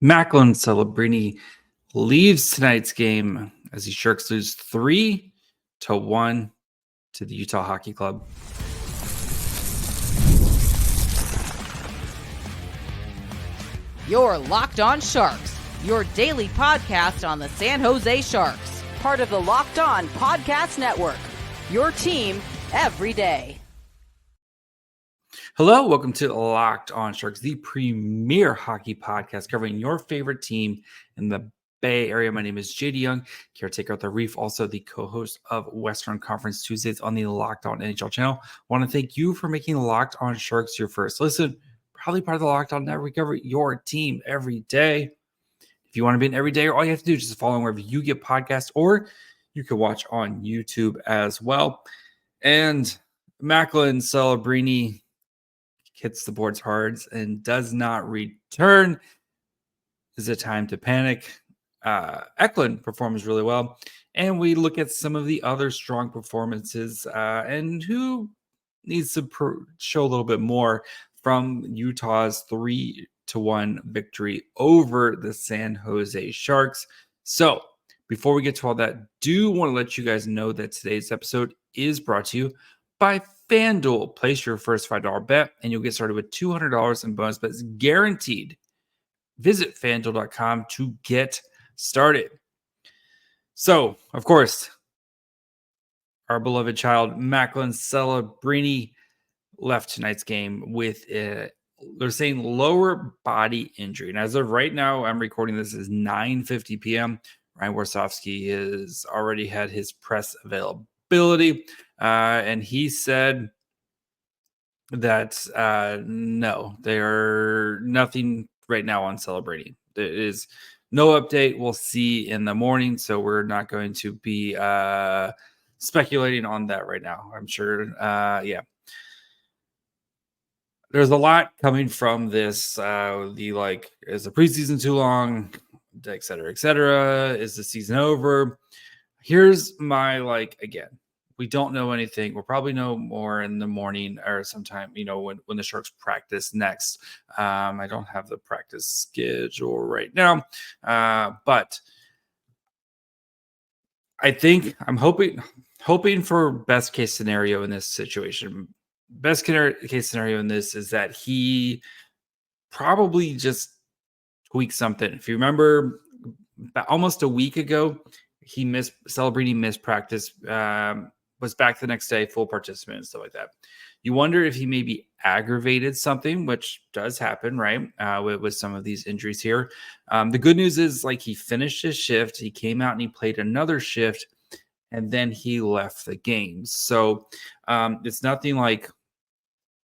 Macklin Celebrini leaves tonight's game as the Sharks lose 3-1 to the Utah Hockey Club. You're Locked On Sharks, your daily podcast on the San Jose Sharks, part of the Locked On Podcast Network, your team every day. Hello, welcome to Locked On Sharks, the premier hockey podcast covering your favorite team in the Bay Area. My name is JD Young, caretaker at the Reef, also the co-host of Western Conference Tuesdays on the Locked On NHL channel. I want to thank you for making Locked On Sharks your first listen. Probably part of the Locked On Network. We cover your team every day. If you want to be an everyday, all you have to do is just follow wherever you get podcasts, or you can watch on YouTube as well. And Macklin Celebrini hits the boards hard and does not return. Is it time to panic? Eklund performs really well. And we look at some of the other strong performances and who needs to show a little bit more from Utah's 3-1 victory over the San Jose Sharks. So before we get to all that, do want to let you guys know that today's episode is brought to you by FanDuel. Place your first $5 bet and you'll get started with $200 in bonus bets guaranteed. Visit FanDuel.com to get started. So, of course, our beloved child, Macklin Celebrini, left tonight's game with they're saying lower body injury. And as of right now, I'm recording this as 9:50 p.m. Ryan Warsofsky has already had his press availability. And he said that no, there nothing right now on Celebrini. There is no update. We'll see in the morning. So we're not going to be speculating on that right now. I'm sure. There's a lot coming from this. Is the preseason too long? Et cetera, et cetera. Is the season over? Here's my again. We don't know anything. We'll probably know more in the morning or sometime, when the Sharks practice next. I don't have the practice schedule right now, but I think I'm hoping for best case scenario in this situation. Best case scenario in this is that he probably just tweaks something. If you remember, almost a week ago, Celebrini missed practice. Was back the next day, full participant and stuff like that. You wonder if he maybe aggravated something, which does happen, right? With some of these injuries here. The good news is he finished his shift. He came out and he played another shift, and then he left the game. So it's nothing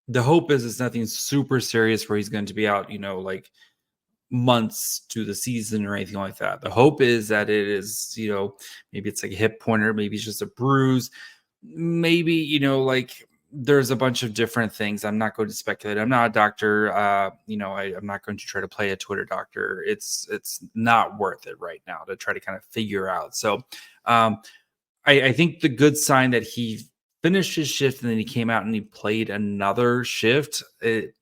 the hope is it's nothing super serious where he's going to be out, months to the season or anything like that. The hope is that it is, maybe it's a hip pointer, maybe it's just a bruise, maybe, there's a bunch of different things. I'm not going to speculate. I'm not a doctor. I'm not going to try to play a Twitter doctor. It's not worth it right now to try to kind of figure out. So I think the good sign that he finished his shift and then he came out and he played another shift, it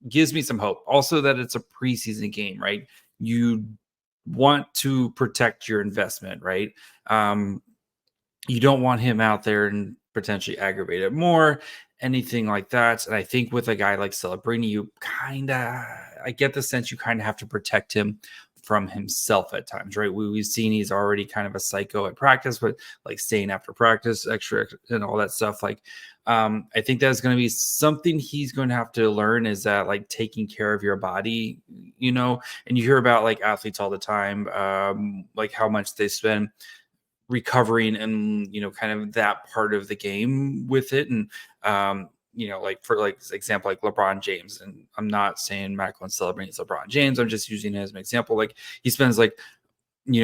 gives me some hope. Also that it's a preseason game, right? You want to protect your investment, right? You don't want him out there and potentially aggravate it more, anything like that. And I think with a guy like Celebrini, I get the sense you kind of have to protect him from himself at times, right? We've seen he's already kind of a psycho at practice, but staying after practice, extra and all that stuff. I think that's going to be something he's going to have to learn, is that taking care of your body, and you hear about athletes all the time, how much they spend recovering and, kind of that part of the game with it. And, for example, LeBron James, and I'm not saying Macklin celebrates LeBron James. I'm just using it as an example. He spends I think it's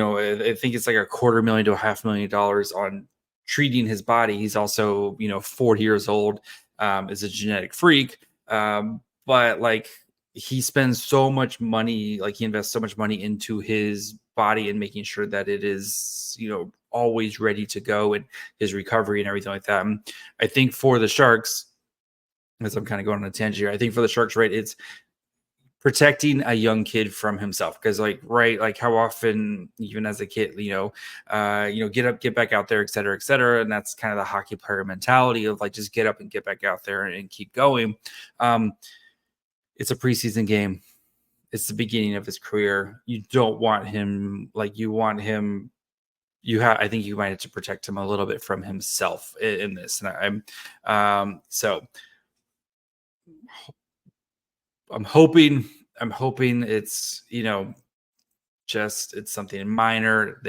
$250,000 to $500,000 on treating his body. He's also, 40 years old, is a genetic freak. But he spends so much money, he invests so much money into his body and making sure that it is, always ready to go, and his recovery and everything like that. And I think for the Sharks, as I'm kind of going on a tangent here, I think for the Sharks, right, it's protecting a young kid from himself, because like how often even as a kid, get up, get back out there, et cetera, and that's kind of the hockey player mentality of like just get up and get back out there and keep going. It's a preseason game. It's the beginning of his career. You don't want him, you want him. I think you might have to protect him a little bit from himself in this. And I'm hoping it's, just it's something minor.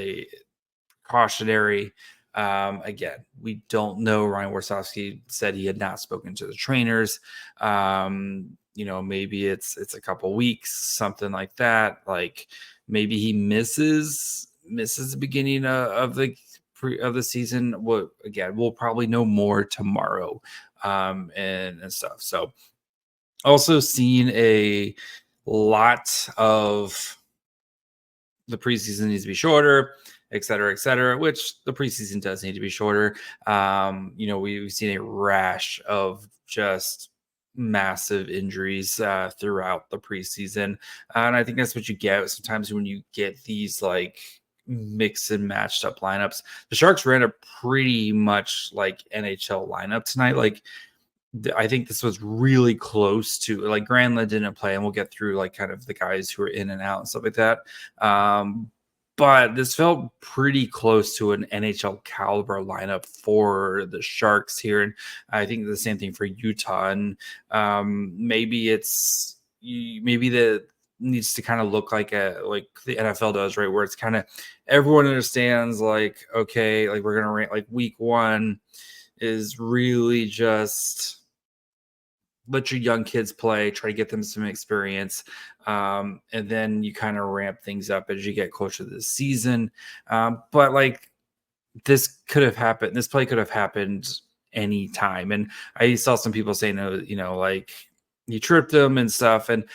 Cautionary. Again, we don't know. Ryan Warsofsky said he had not spoken to the trainers. Maybe it's a couple weeks, something like that. Like maybe he misses the beginning of the season. We'll probably know more tomorrow, and stuff. So also seeing a lot of the preseason needs to be shorter, et cetera, which the preseason does need to be shorter. We've seen a rash of just massive injuries throughout the preseason. And I think that's what you get sometimes when you get these like mix and matched up lineups. The Sharks ran a pretty much like NHL lineup tonight. Like I think this was really close to, like, Granlund didn't play, and we'll get through like kind of the guys who are in and out and stuff like that. But this felt pretty close to an NHL caliber lineup for the Sharks here. And I think the same thing for Utah. And maybe that needs to kind of look like the NFL does, right? Where it's kind of everyone understands, like, okay, like we're going to rank, like week one is really just let your young kids play, try to get them some experience. And then you kind of ramp things up as you get closer to the season. But like this play could have happened any time. And I saw some people saying, like you tripped them and stuff. And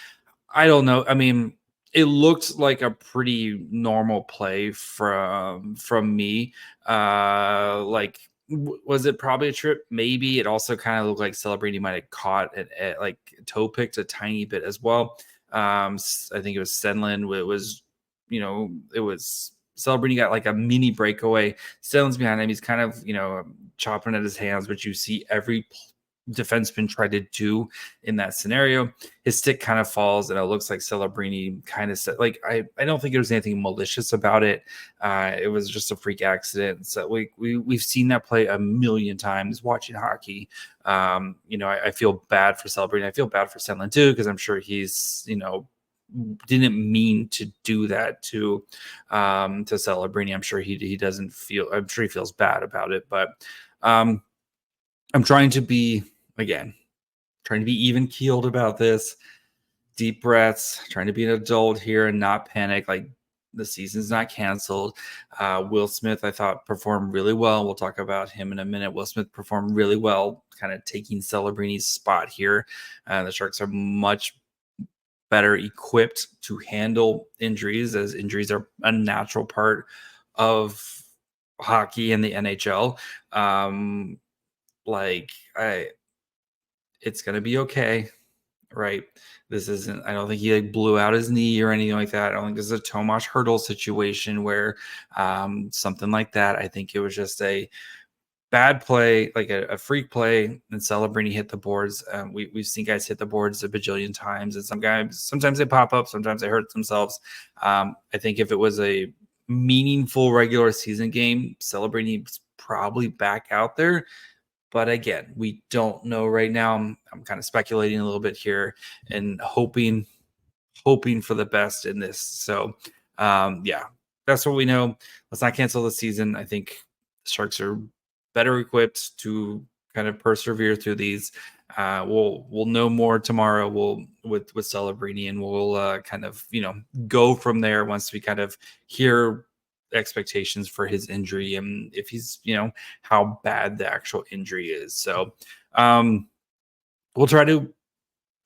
I don't know. I mean, it looked like a pretty normal play from me. Was it probably a trip? Maybe. It also kind of looked like Celebrini might have caught it, like toe picked a tiny bit as well. I think it was Stenlund. It was Celebrini got like a mini breakaway. Stenlund's behind him. He's kind of, chopping at his hands, which you see every defenseman try to do in that scenario. His stick kind of falls, and it looks like Celebrini kind of said, like, I don't think there was anything malicious about it. It was just a freak accident. So we've seen that play a million times watching hockey. I feel bad for Celebrini. I feel bad for Stenlund too, because I'm sure he's, didn't mean to do that to Celebrini. I'm sure he doesn't feel, I'm sure he feels bad about it, but I'm trying to be even keeled about this. Deep breaths, trying to be an adult here and not panic. Like, the season's not canceled. Will Smith, I thought, performed really well. We'll talk about him in a minute. Will Smith performed really well, kind of taking Celebrini's spot here. The Sharks are much better equipped to handle injuries, as injuries are a natural part of hockey in the NHL. It's going to be okay, right? This isn't, I don't think he blew out his knee or anything like that. I don't think this is a Tomas Hertl situation where something like that. I think it was just a bad play, like a freak play, and Celebrini hit the boards. We've seen guys hit the boards a bajillion times, and some guys, sometimes they pop up, sometimes they hurt themselves. I think if it was a meaningful regular season game, Celebrini's probably back out there. But again, we don't know right now. I'm kind of speculating a little bit here and hoping for the best in this. So, that's what we know. Let's not cancel the season. I think the Sharks are better equipped to kind of persevere through these. We'll know more tomorrow. With Celebrini, and we'll kind of go from there once we kind of hear expectations for his injury and if he's how bad the actual injury is. So we'll try to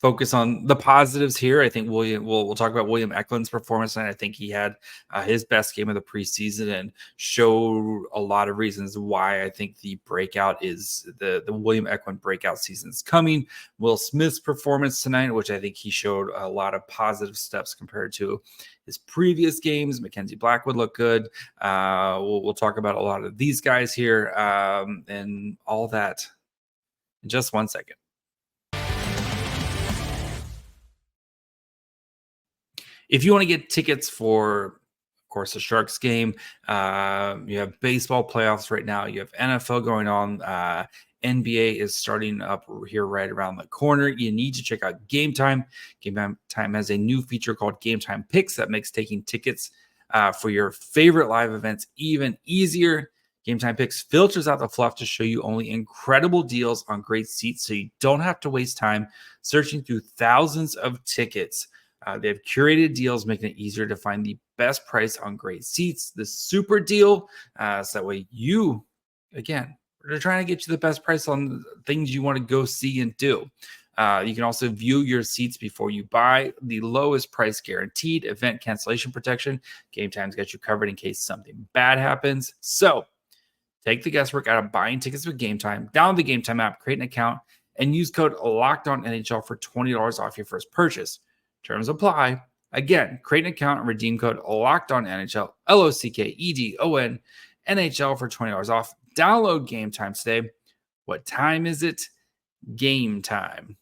focus on the positives here. I think we'll talk about William Eklund's performance, and I think he had his best game of the preseason and showed a lot of reasons why I think the breakout is the William Eklund breakout season is coming. Will Smith's performance tonight, which I think he showed a lot of positive steps compared to his previous games. Mackenzie Blackwood looked good. We'll talk about a lot of these guys here and all that in just 1 second. If you want to get tickets for, of course, the Sharks game, you have baseball playoffs right now. You have NFL going on. NBA is starting up here right around the corner. You need to check out Game Time. Game Time has a new feature called Game Time Picks that makes taking tickets for your favorite live events even easier. Game Time Picks filters out the fluff to show you only incredible deals on great seats, so you don't have to waste time searching through thousands of tickets. They have curated deals, making it easier to find the best price on great seats. The super deal, so that way you, again, we're trying to get you the best price on things you want to go see and do. You can also view your seats before you buy. The lowest price guaranteed, event cancellation protection. Game Time's got you covered in case something bad happens. So take the guesswork out of buying tickets with Game Time. Download the Game Time app, create an account, and use code LOCKEDONNHL for $20 off your first purchase. Terms apply. Again, create an account and redeem code LOCKEDONNHL, LOCKEDON, NHL for $20 off. Download Game Time today. What time is it? Game time.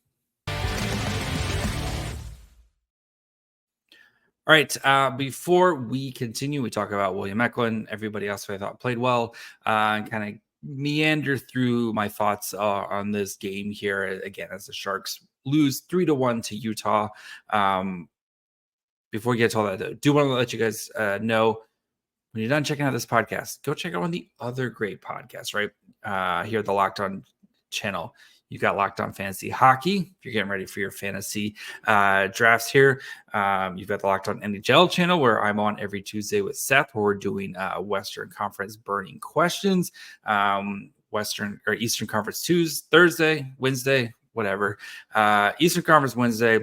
All right. Before we continue, we talk about William Eklund. Everybody else who I thought played well, and kind of meander through my thoughts on this game here. Again, as the Sharks lose 3-1 to Utah. Before we get to all that, though, do want to let you guys know, when you're done checking out this podcast, go check out one of the other great podcasts, right? Here at the Locked On channel. You've got Locked On Fantasy Hockey. If you're getting ready for your fantasy drafts here, you've got the Locked On NHL channel, where I'm on every Tuesday with Seth, where we're doing Western Conference burning questions. Western or Eastern Conference Thursday, Wednesday, whatever. Eastern Conference Wednesday.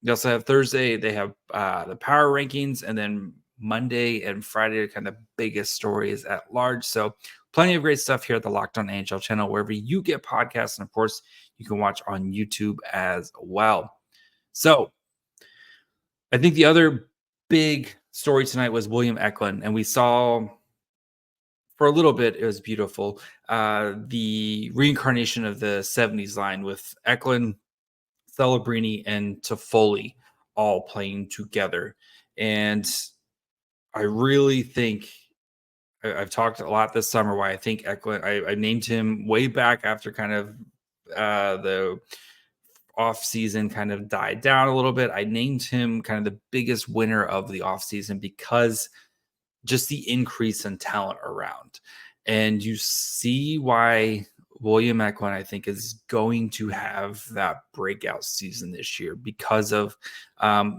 You also have Thursday. They have the power rankings, and then Monday and Friday are kind of the biggest stories at large. So plenty of great stuff here at the Locked On NHL channel, wherever you get podcasts. And of course, you can watch on YouTube as well. So I think the other big story tonight was William Eklund. And we saw for a little bit, it was beautiful. The reincarnation of the 70s line with Eklund, Celebrini, and Toffoli all playing together. And I really think I've talked a lot this summer why I think Eklund, I named him way back after kind of the off season kind of died down a little bit. I named him kind of the biggest winner of the off season because just the increase in talent around. And you see why William Eklund, I think, is going to have that breakout season this year because of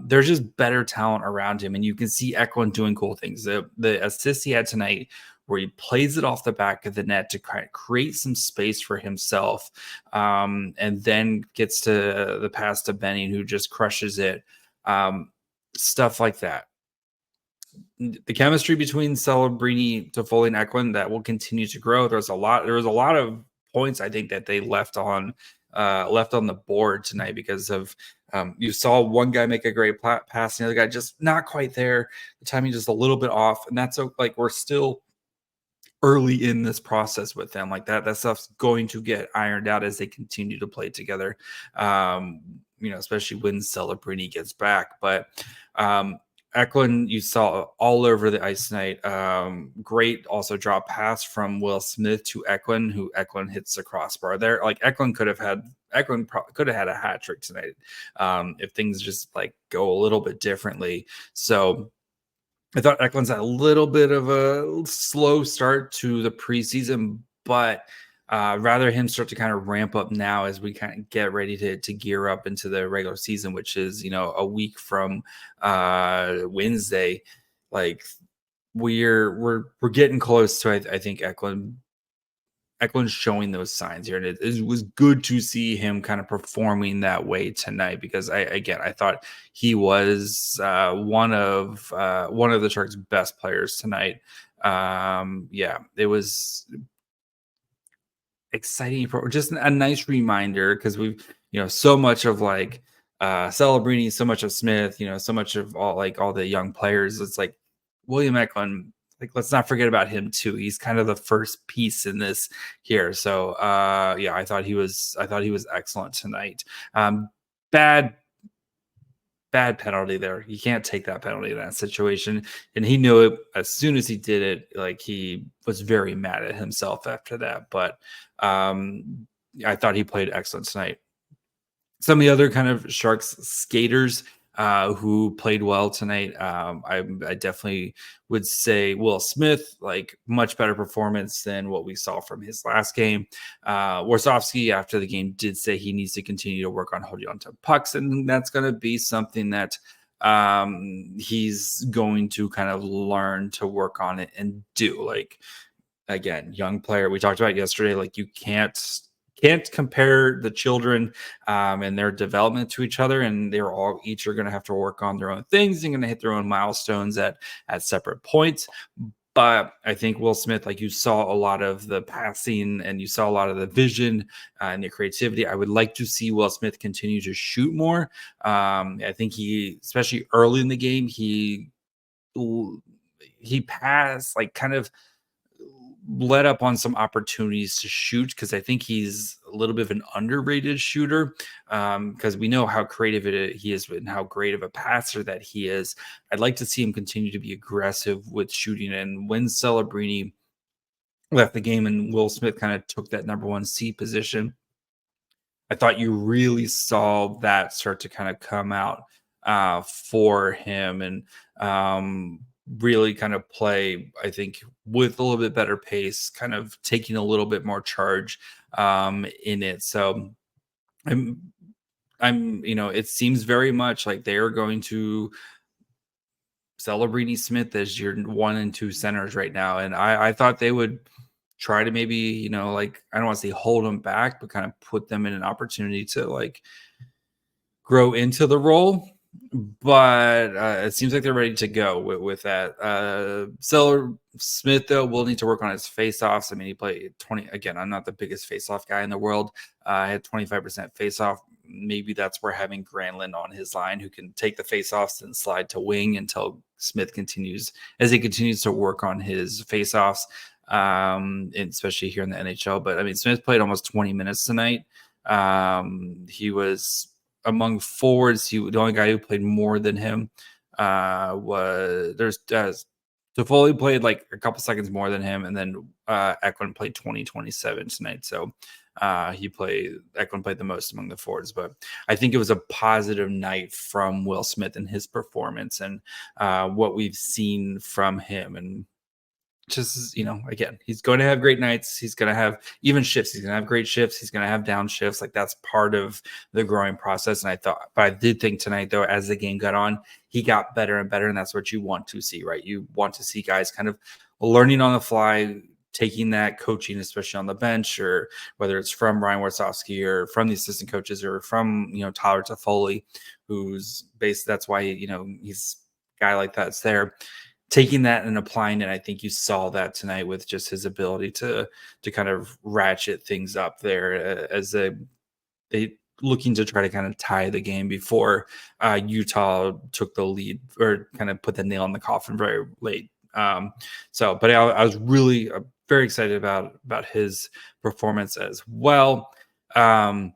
there's just better talent around him. And you can see Eklund doing cool things. The assist he had tonight, where he plays it off the back of the net to kind of create some space for himself, and then gets to the pass to Benning, who just crushes it. Stuff like that. The chemistry between Celebrini, Toffoli, and Eklund, that will continue to grow. There was a lot of points I think that they left on the board tonight because of you saw one guy make a great pass, the other guy just not quite there. The timing just a little bit off, and that's like we're still early in this process with them. Like that stuff's going to get ironed out as they continue to play together. Especially when Celebrini gets back, but. Eklund, you saw all over the ice tonight. Great also drop pass from Will Smith to Eklund, who Eklund hits the crossbar there. Like Eklund could have had a hat trick tonight if things just like go a little bit differently. So I thought Eklund's had a little bit of a slow start to the preseason, but rather him start to kind of ramp up now as we kind of get ready to gear up into the regular season, which is, a week from Wednesday. Like we're getting close to, I think, Eklund Eklund's showing those signs here, and it was good to see him kind of performing that way tonight, because I thought he was one of the Sharks' best players tonight. It was exciting, just a nice reminder, because we've so much of like Celebrini, so much of Smith, so much of all the young players. It's like William Eklund, like, let's not forget about him too. He's kind of the first piece in this here. So I thought he was excellent tonight. Bad penalty there. You can't take that penalty in that situation. And he knew it as soon as he did it. Like, he was very mad at himself after that. But I thought he played excellent tonight. Some of the other kind of Sharks skaters who played well tonight, I definitely would say Will Smith, like, much better performance than what we saw from his last game. Warsofsky, after the game, did say he needs to continue to work on holding on to pucks, and that's going to be something that he's going to kind of learn to work on it and do. Like, again, young player, we talked about yesterday, like, you can't compare the children and their development to each other, and each are going to have to work on their own things and going to hit their own milestones at separate points. But I think Will Smith, like, you saw a lot of the passing and you saw a lot of the vision and the creativity. I would like to see Will Smith continue to shoot more. I think he, especially early in the game, he passed, like, kind of let up on some opportunities to shoot, because I think he's a little bit of an underrated shooter, because we know how creative he is and how great of a passer that he is. I'd like to see him continue to be aggressive with shooting. And when Celebrini left the game and Will Smith kind of took that number 1 C position, I thought you really saw that start to kind of come out for him, and really kind of play, I think, with a little bit better pace, kind of taking a little bit more charge in it. So I'm it seems very much like they are going to Celebrini Smith as your 1 and 2 centers right now. And I thought they would try to maybe, like, I don't want to say hold them back, but kind of put them in an opportunity to, like, grow into the role. But it seems like they're ready to go with that. Smith, though, will need to work on his face-offs. I mean, he played 20. Again, I'm not the biggest face-off guy in the world. I had 25% face-off. Maybe that's where having Granlund on his line, who can take the face-offs and slide to wing until Smith continues to work on his face-offs, and especially here in the NHL. But I mean, Smith played almost 20 minutes tonight. He was among forwards, the only guy who played more than him was Toffoli played like a couple seconds more than him, and then Eklund played 27 tonight. So Eklund played the most among the forwards. But I think it was a positive night from Will Smith and his performance and what we've seen from him. And just, again, he's going to have great nights. He's going to have even shifts. He's going to have great shifts. He's going to have down shifts. Like, that's part of the growing process. And but I did think tonight, though, as the game got on, he got better and better. And that's what you want to see, right? You want to see guys kind of learning on the fly, taking that coaching, especially on the bench, or whether it's from Ryan Warsofsky or from the assistant coaches or from, Tyler Toffoli, who's based. That's why, he's a guy like that's there. Taking that and applying it, I think you saw that tonight with just his ability to kind of ratchet things up there as they looking to try to kind of tie the game before Utah took the lead or kind of put the nail in the coffin very late. But I was really very excited about his performance as well. Among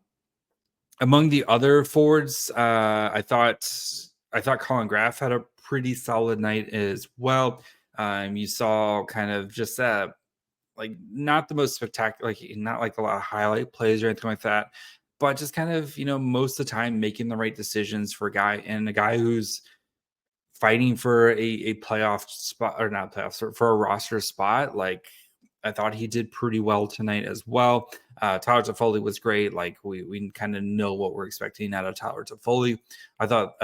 the other forwards, I thought Colin Graf had a pretty solid night as well. You saw kind of just like, not the most spectacular, like, not like a lot of highlight plays or anything like that, but just kind of, most of the time making the right decisions for a guy who's fighting for a playoff spot, or not playoffs, for a roster spot. Like, I thought he did pretty well tonight as well. Tyler Toffoli was great. Like we kind of know what we're expecting out of Tyler Toffoli. I thought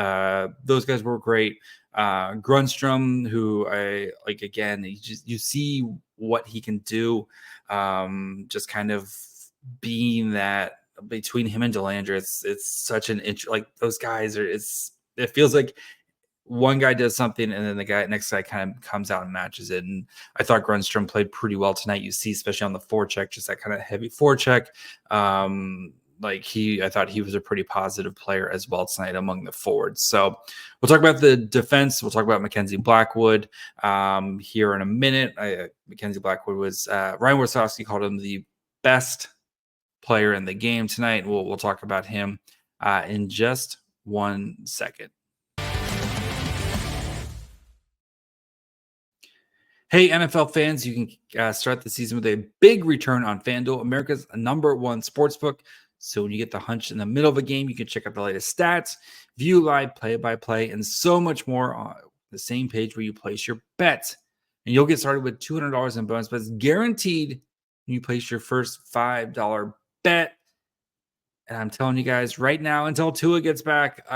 those guys were great. Grundstrom, who I like, again, you see what he can do. Just kind of being that between him and Delander, it's such an like those guys are. It feels like one guy does something and then the next guy kind of comes out and matches it. And I thought Grundstrom played pretty well tonight. You see, especially on the forecheck, just that kind of heavy forecheck. I thought he was a pretty positive player as well tonight among the forwards. So we'll talk about the defense. We'll talk about Mackenzie Blackwood here in a minute. Mackenzie Blackwood was Ryan Warsofsky called him the best player in the game tonight. We'll talk about him in just 1 second. Hey, NFL fans, you can start the season with a big return on FanDuel, America's #1 sportsbook. So when you get the hunch in the middle of a game, you can check out the latest stats, view live play-by-play, and so much more on the same page where you place your bets. And you'll get started with $200 in bonus bets guaranteed when you place your first $5 bet. And I'm telling you guys right now, until Tua gets back,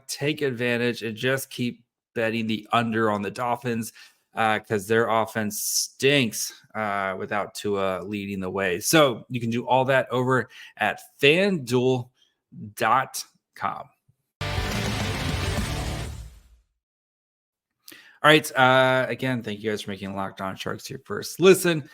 take advantage and just keep betting the under on the Dolphins, because their offense stinks without Tua leading the way. So you can do all that over at FanDuel.com. All right. Again, thank you guys for making Locked On Sharks your first listen.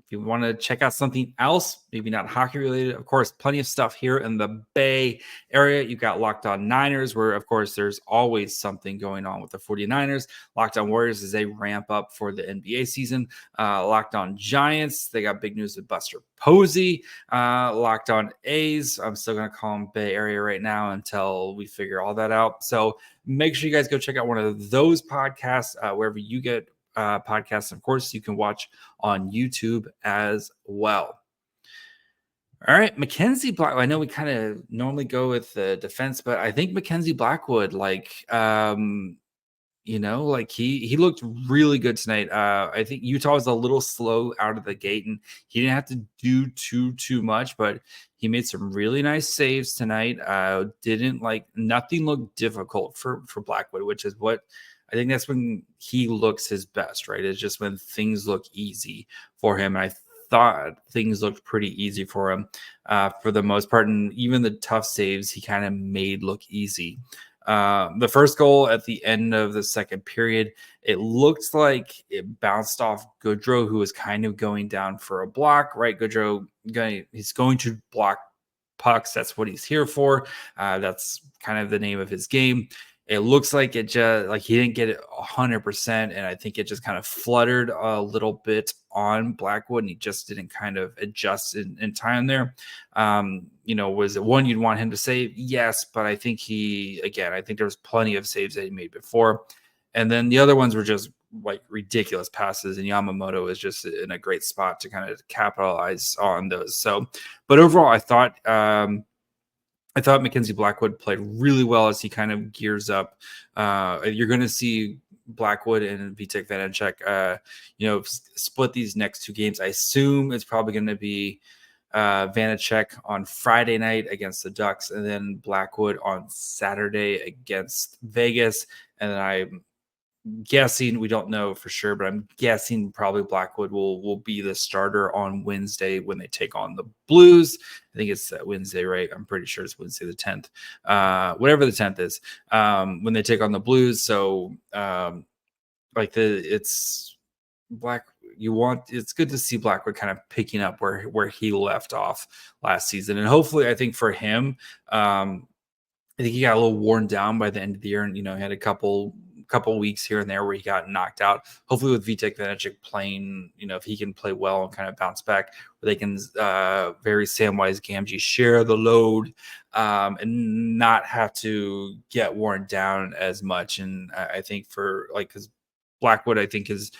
If you want to check out something else, maybe not hockey related, of course, plenty of stuff here in the Bay Area. You've got Locked On Niners, where, of course, there's always something going on with the 49ers. Locked On Warriors is a ramp up for the NBA season. Locked On Giants, they got big news with Buster Posey. Locked On A's, I'm still going to call them Bay Area right now until we figure all that out. So make sure you guys go check out one of those podcasts wherever you get podcasts. Of course, you can watch on YouTube as well. All right, Mackenzie Blackwood. I know we kind of normally go with the defense, but I think Mackenzie Blackwood, he looked really good tonight. I think Utah was a little slow out of the gate, and he didn't have to do too much, but he made some really nice saves tonight. Nothing looked difficult for Blackwood, which is what I think that's when he looks his best, right? It's just when things look easy for him. I thought things looked pretty easy for him for the most part. And even the tough saves, he kind of made look easy. The first goal at the end of the second period, it looked like it bounced off Goodrow, who was kind of going down for a block, right? Goodrow, he's going to block pucks. That's what he's here for. That's kind of the name of his game. It looks like it just like he didn't get it 100%, and I think it just kind of fluttered a little bit on Blackwood, and he just didn't kind of adjust in time there. Was it one you'd want him to save? Yes, but I think I think there was plenty of saves that he made before, and then the other ones were just like ridiculous passes, and Yamamoto is just in a great spot to kind of capitalize on those. So, but overall, I thought Mackenzie Blackwood played really well as he kind of gears up. You're going to see Blackwood and Vitek Vanacek, split these next two games. I assume it's probably going to be Vanacek on Friday night against the Ducks, and then Blackwood on Saturday against Vegas. And then I'm guessing, we don't know for sure, but I'm guessing probably Blackwood will be the starter on Wednesday when they take on the Blues. I think it's Wednesday, right? I'm pretty sure it's Wednesday the 10th, whatever the 10th is, when they take on the Blues. So it's Black. It's good to see Blackwood kind of picking up where he left off last season, and hopefully, I think for him, I think he got a little worn down by the end of the year, and he had a couple weeks here and there where he got knocked out. Hopefully with Vitek Vanacek playing, if he can play well and kind of bounce back, where they can very Samwise Gamgee share the load and not have to get worn down as much. And I think because Blackwood, I think, is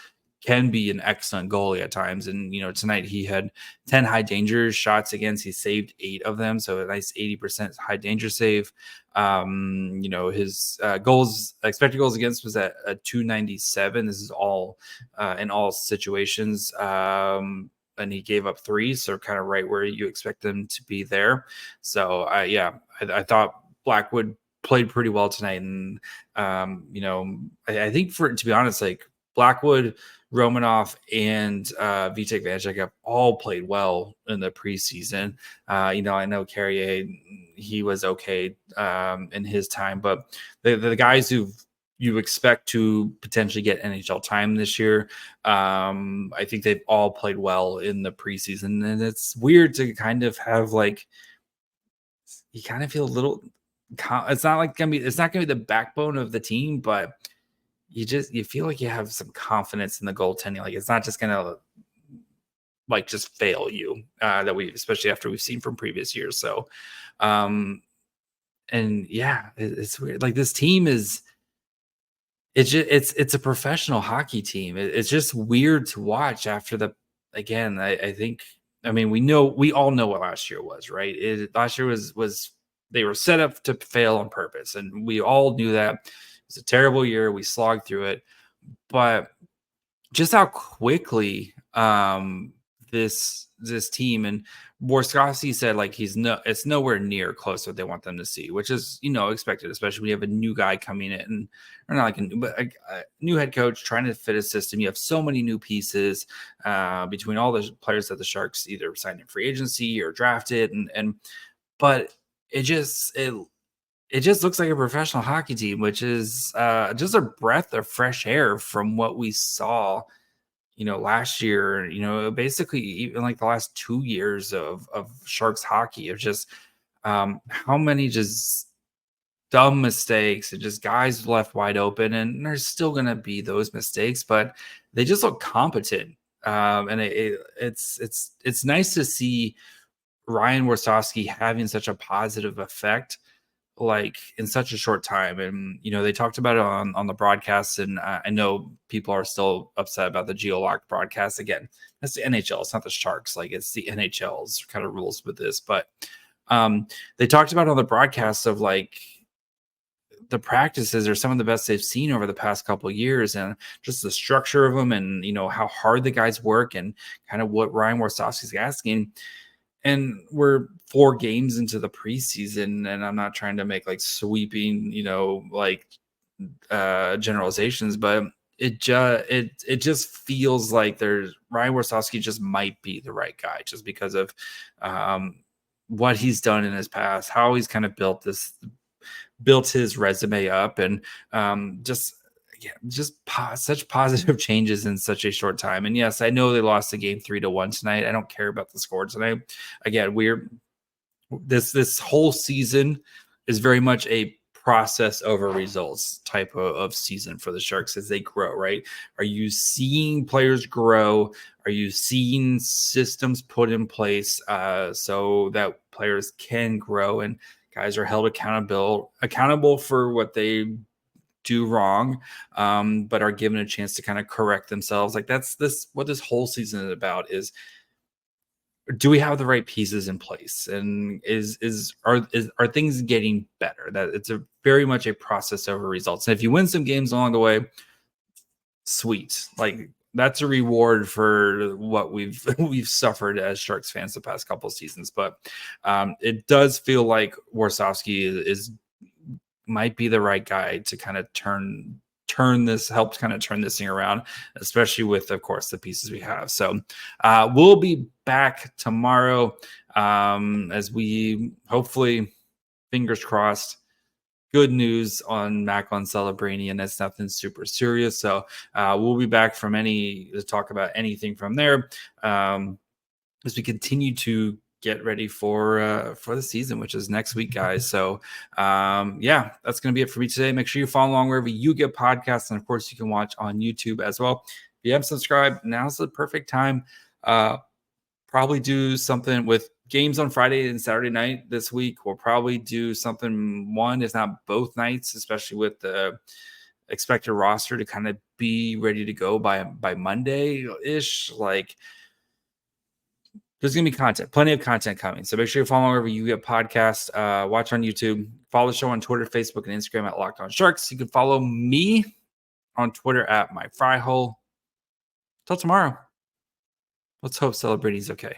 can be an excellent goalie at times. And, tonight he had 10 high danger shots against. He saved 8 of them. So a nice 80% high danger save. His expected goals against was at a 297. This is all in all situations. And he gave up 3. So kind of right where you expect them to be there. So I thought Blackwood played pretty well tonight. And, I think to be honest, like Blackwood, Romanov, and Vitek Vanecek have all played well in the preseason. I know Carrier, he was okay in his time, but the guys who you expect to potentially get NHL time this year, I think they've all played well in the preseason. And it's weird to kind of have you kind of feel a little, it's not going to be the backbone of the team, but you feel like you have some confidence in the goaltending. Like it's not just gonna just fail you especially after we've seen from previous years. So, it's weird. Like this team it's a professional hockey team. It's just weird to watch after I think, we all know what last year was, right? Last year was they were set up to fail on purpose. And we all knew that. It's a terrible year. We slogged through it, but just how quickly this team, and Warsofsky said it's nowhere near close to what they want them to see, which is expected, especially when you have a new guy coming in, or not a new head coach trying to fit a system. You have so many new pieces between all the players that the Sharks either signed in free agency or drafted, but it just looks like a professional hockey team, which is just a breath of fresh air from what we saw, last year, basically even like the last 2 years of Sharks hockey, of just how many just dumb mistakes and just guys left wide open. And there's still going to be those mistakes, but they just look competent. And it's nice to see Ryan Warsofsky having such a positive effect in such a short time. And they talked about it on the broadcast, and I know people are still upset about the geolocked broadcast. Again, that's the NHL, it's not the Sharks. It's the NHL's kind of rules with this. But they talked about on the broadcast of the practices are some of the best they've seen over the past couple of years, and just the structure of them, and how hard the guys work, and kind of what Ryan Warsofsky is asking. And we're 4 games into the preseason, and I'm not trying to make sweeping, generalizations, but it just feels like Ryan Warsofsky just might be the right guy, just because of what he's done in his past, how he's kind of built his resume up, and such positive changes in such a short time. And yes, I know they lost the game 3-1 tonight. I don't care about the score tonight. Again, this whole season is very much a process over results type of season for the Sharks as they grow, right? Are you seeing players grow? Are you seeing systems put in place so that players can grow and guys are held accountable for what they do wrong, but are given a chance to kind of correct themselves? That's what this whole season is about, is do we have the right pieces in place, and are things getting better? That it's very much a process over results. And if you win some games along the way, sweet. That's a reward for what we've suffered as Sharks fans the past couple of seasons. But it does feel like Warsofsky might be the right guy to kind of help turn this thing around, especially with, of course, the pieces we have. So we'll be back tomorrow as we hopefully, fingers crossed, good news on Macklin Celebrini, and that's nothing super serious. So we'll be back to talk about anything from there as we continue to get ready for the season, which is next week, guys. So that's going to be it for me today. Make sure you follow along wherever you get podcasts, and of course you can watch on YouTube as well. If you haven't subscribed, now's the perfect time. Probably do something with games on Friday and Saturday night this week. We'll probably do something one, if not both nights, especially with the expect your roster to kind of be ready to go by Monday-ish. Like, there's going to be plenty of content coming. So make sure you follow wherever you get podcasts, watch on YouTube, follow the show on Twitter, Facebook, and Instagram at Locked On Sharks. You can follow me on Twitter at MyFryHole. Till tomorrow. Let's hope Celebrini's okay.